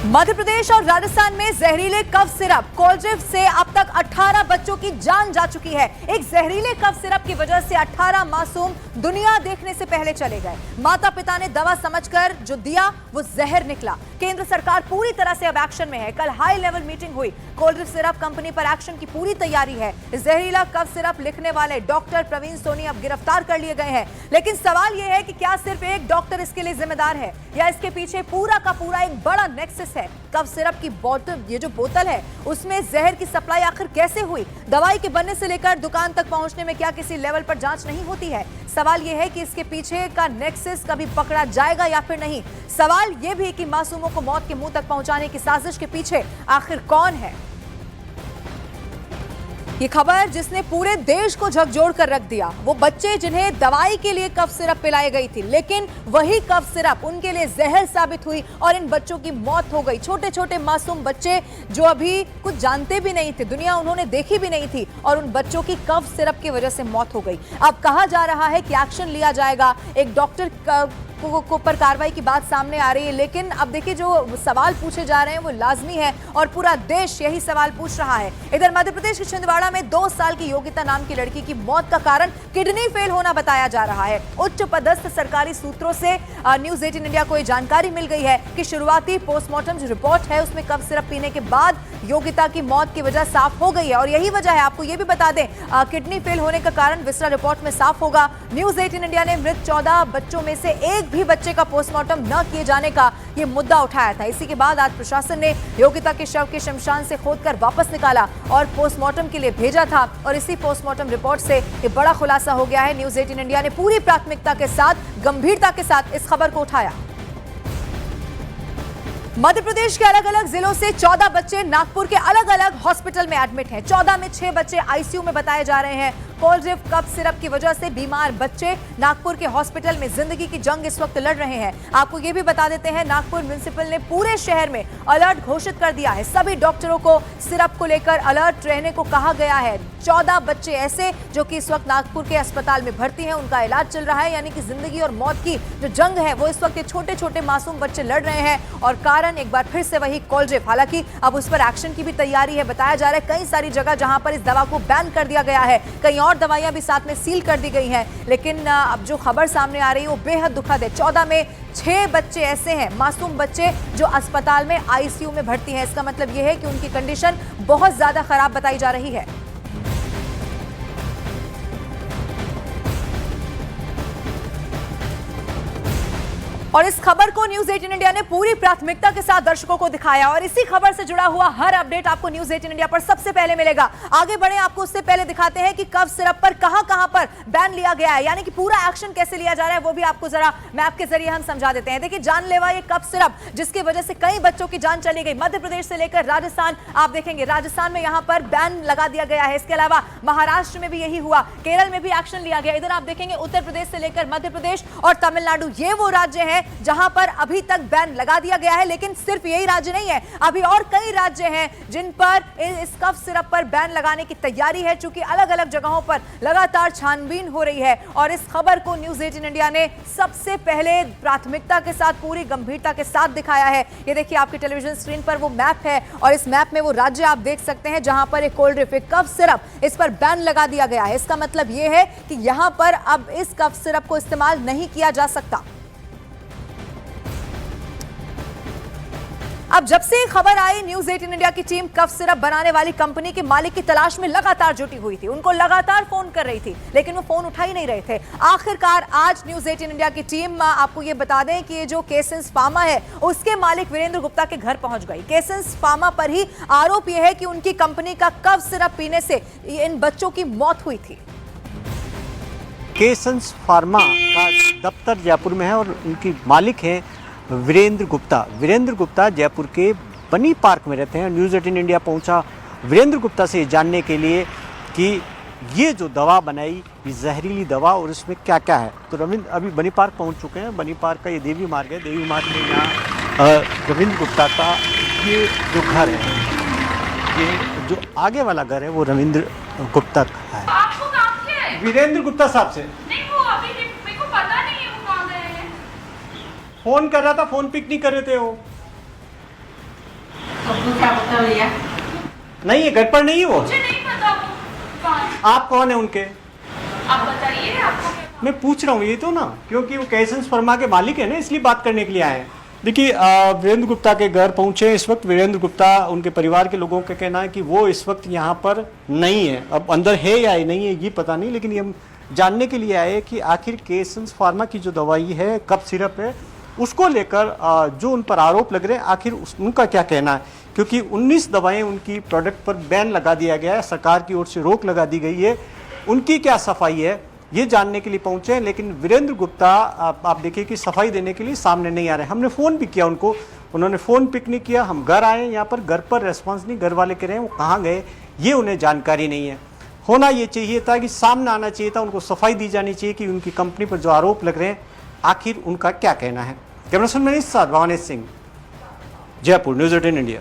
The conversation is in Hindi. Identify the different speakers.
Speaker 1: मध्य प्रदेश और राजस्थान में जहरीले कफ सिरप कोल्ड्रिफ्ट से अब तक 18 बच्चों की जान जा चुकी है। एक जहरीले कफ सिरप की वजह से 18 मासूम दुनिया देखने से पहले चले गए। माता पिता ने दवा समझकर जो दिया वो जहर निकला। केंद्र सरकार पूरी तरह से अब एक्शन में है। कल हाई लेवल मीटिंग हुई। कोल्ड्रिफ्ट सिरप कंपनी पर एक्शन की पूरी तैयारी है। जहरीला कफ सिरप लिखने वाले डॉक्टर प्रवीण सोनी अब गिरफ्तार कर लिए गए हैं। लेकिन सवाल यह है कि क्या सिर्फ एक डॉक्टर इसके लिए जिम्मेदार है या इसके पीछे पूरा का पूरा एक बड़ा नेक्सस है। कफ सिरप की बोतल, ये जो बोतल है उसमें जहर की सप्लाई आखिर कैसे हुई? दवाई के बनने से लेकर दुकान तक पहुंचने में क्या किसी लेवल पर जांच नहीं होती है? सवाल यह है कि इसके पीछे का नेक्सस कभी पकड़ा जाएगा या फिर नहीं। सवाल यह भी कि मासूमों को मौत के मुंह तक पहुंचाने की साजिश के पीछे आखिर कौन है? ये खबर जिसने पूरे देश को झकझोर कर रख दिया, वो बच्चे जिन्हें दवाई के लिए कफ सिरप पिलाई गई थी, लेकिन वही कफ सिरप उनके लिए जहर साबित हुई और इन बच्चों की मौत हो गई। छोटे छोटे मासूम बच्चे जो अभी कुछ जानते भी नहीं थे, दुनिया उन्होंने देखी भी नहीं थी, और उन बच्चों की कफ सिरप की वजह से मौत हो गई। अब कहा जा रहा है कि एक्शन लिया जाएगा। एक डॉक्टर को पर कार्रवाई की बात सामने आ रही है, लेकिन अब देखिए जो सवाल पूछे जा रहे हैं वो लाजमी है और पूरा देश यही सवाल पूछ रहा है। इधर मध्य प्रदेश के छिंदवाड़ा में 2 साल की योगिता नाम की लड़की की मौत का कारण किडनी फेल होना बताया जा रहा है। उच्च पदस्थ सरकारी सूत्रों से न्यूज 18 इंडिया को यह जानकारी मिल गई है कि शुरुआती पोस्टमार्टम जो रिपोर्ट है उसमें कफ सिरप पीने के बाद योगिता की मौत की वजह साफ हो गई है और यही वजह है। आपको यह भी बता दें, किडनी फेल होने का कारण विस्रा रिपोर्ट में साफ होगा। न्यूज 18 इंडिया ने मृत 14 बच्चों में से एक भी बच्चे का पोस्टमार्टम न किए जाने का यह मुद्दा उठाया था। इसी के बाद आज प्रशासन ने योगिता के शव के शमशान से खोदकर वापस निकाला और पोस्टमार्टम के लिए भेजा था और इसी पोस्टमार्टम रिपोर्ट से यह बड़ा खुलासा हो गया है। न्यूज 18 इंडिया ने पूरी प्राथमिकता के साथ, गंभीरता के साथ इस खबर को उठाया। मध्य प्रदेश के अलग अलग जिलों से 14 बच्चे नागपुर के अलग अलग हॉस्पिटल में एडमिट हैं। 14 में 6 बच्चे आईसीयू में बताए जा रहे हैं। कोल्ड्रिफ्ट कफ सिरप की वजह से बीमार बच्चे नागपुर के हॉस्पिटल में जिंदगी की जंग इस वक्त लड़ रहे हैं। आपको यह भी बता देते हैं, नागपुर म्युनिसिपल ने पूरे शहर में अलर्ट घोषित कर दिया है। सभी डॉक्टरों को सिरप को लेकर अलर्ट रहने को कहा गया है। 14 बच्चे ऐसे जो कि इस वक्त नागपुर के अस्पताल में भर्ती हैं, उनका इलाज चल रहा है। यानी कि जिंदगी और मौत की जो जंग है वो इस वक्त ये छोटे छोटे मासूम बच्चे लड़ रहे हैं और कारण एक बार फिर से वही कोल्ड्रिफ्ट। हालांकि अब उस पर एक्शन की भी तैयारी है। बताया जा रहा है कई सारी जगह जहां पर इस दवा को बैन कर दिया गया है, कई और दवाइयां भी साथ में सील कर दी गई हैं। लेकिन अब जो खबर सामने आ रही है वो बेहद दुखद है। 14 में 6 बच्चे ऐसे हैं, मासूम बच्चे जो अस्पताल में आईसीयू में भर्ती हैं। इसका मतलब यह है कि उनकी कंडीशन बहुत ज्यादा खराब बताई जा रही है। और इस खबर को न्यूज 18 इंडिया ने पूरी प्राथमिकता के साथ दर्शकों को दिखाया और इसी खबर से जुड़ा हुआ हर अपडेट आपको न्यूज 18 इंडिया पर सबसे पहले मिलेगा। आगे बढ़े, आपको उससे पहले दिखाते हैं कि कफ सिरप पर कहां पर बैन लिया गया है, यानी कि पूरा एक्शन कैसे लिया जा रहा है वो भी आपको जरा मैप के जरिए हम समझा देते हैं। देखिए, जानलेवा ये कफ सिरप जिसकी वजह से कई बच्चों की जान चली गई। मध्य प्रदेश से लेकर राजस्थान, आप देखेंगे राजस्थान में यहां पर बैन लगा दिया गया है। इसके अलावा महाराष्ट्र में भी यही हुआ, केरल में भी एक्शन लिया गया। इधर आप देखेंगे उत्तर प्रदेश से लेकर मध्य प्रदेश और तमिलनाडु, ये वो राज्य है जहां पर अभी तक बैन लगा दिया गया है। लेकिन सिर्फ यही राज्य नहीं है, अभी और कई राज्य हैं जिन पर इस कफ सिरप पर बैन लगाने की तैयारी है। चूंकि अलग अलग जगहों पर लगातार छानबीन हो रही है और इस खबर को न्यूज 18 इंडिया ने सबसे पहले प्राथमिकता के साथ, पूरी गंभीरता के साथ दिखाया है। ये देखिए आपकी टेलीविजन स्क्रीन पर वो मैप है और इस मैप में वो राज्य आप देख सकते हैं जहां पर एक कोल्ड्रिफ्ट कफ सिरप, इस पर बैन लगा दिया गया है। इसका मतलब यह है कि यहां पर अब इस कफ सिरप को इस्तेमाल नहीं किया जा सकता। अब जब से खबर आई, न्यूज 18 इंडिया की टीम कफ सिरप बनाने वाली कंपनी के मालिक की तलाश में लगातार जुटी हुई थी। उनको लगातार फोन कर रही थी लेकिन वो फोन उठा ही नहीं रहे थे। आखिरकार आज न्यूज 18 इंडिया की टीम, आपको ये बता दें कि ये जो केसेंस फार्मा है उसके मालिक वीरेंद्र गुप्ता के घर पहुंच गई। केसेंस फार्मा पर ही आरोप यह है कि उनकी कंपनी का कफ सिरप पीने से इन बच्चों की मौत हुई थी।
Speaker 2: केसेंस फार्मा का दफ्तर जयपुर में है और उनकी मालिक है वीरेंद्र गुप्ता। वीरेंद्र गुप्ता जयपुर के बनी पार्क में रहते हैं। न्यूज़ 18 इंडिया पहुंचा वीरेंद्र गुप्ता से जानने के लिए कि ये जो दवा बनाई, ये जहरीली दवा और इसमें क्या क्या है। तो रविंद्र अभी बनी पार्क पहुंच चुके हैं। बनी पार्क का ये देवी मार्ग है। देवी मार्ग में यहाँ रविंद्र गुप्ता का ये जो घर है, ये जो आगे वाला घर है वो रविंद्र गुप्ता का है।
Speaker 3: आपको काम क्या है?
Speaker 2: वीरेंद्र गुप्ता साहब से
Speaker 3: नहीं, वो अभी मेरे को पता नहीं है वो कहाँ गए हैं।
Speaker 2: फोन कर रहा था, फोन पिक नहीं कर रहे थे वो।
Speaker 4: दूसरा पता भैया
Speaker 2: नहीं है, घर पर नहीं है वो।
Speaker 3: मुझे नहीं पता वो कौन।
Speaker 2: आप कौन है उनके?
Speaker 3: आप बताइए आपको क्या।
Speaker 2: मैं पूछ रहा हूँ ये तो ना, क्योंकि वो कैसेंस फर्मा के मालिक है ना, इसलिए बात करने के लिए आए हैं। देखिए वीरेंद्र गुप्ता के घर पहुंचे इस वक्त। वीरेंद्र गुप्ता, उनके परिवार के लोगों का कहना है कि वो इस वक्त यहाँ पर नहीं है। अब अंदर है या नहीं है ये पता नहीं, लेकिन ये हम जानने के लिए आए कि आखिर कैसेंस फार्मा की जो दवाई है, कफ सिरप है, उसको लेकर जो उन पर आरोप लग रहे हैं, आखिर उनका क्या कहना है। क्योंकि 19 दवाएं उनकी प्रोडक्ट पर बैन लगा दिया गया है, सरकार की ओर से रोक लगा दी गई है। उनकी क्या सफाई है ये जानने के लिए पहुंचे हैं, लेकिन वीरेंद्र गुप्ता आप देखिए कि सफाई देने के लिए सामने नहीं आ रहे हैं। हमने फ़ोन भी किया उनको, उन्होंने फ़ोन पिक नहीं किया। हम घर आए, यहाँ पर घर पर रेस्पॉन्स नहीं, घर वाले कह रहे हैं वो कहाँ गए ये उन्हें जानकारी नहीं है। होना ये चाहिए था कि सामने आना चाहिए था, उनको सफाई दी जानी चाहिए कि उनकी कंपनी पर जो आरोप लग रहे हैं आखिर उनका क्या कहना है। कैमरा पर्सन मनीष साथ, भवानी सिंह, जयपुर, न्यूज़ 18 इंडिया।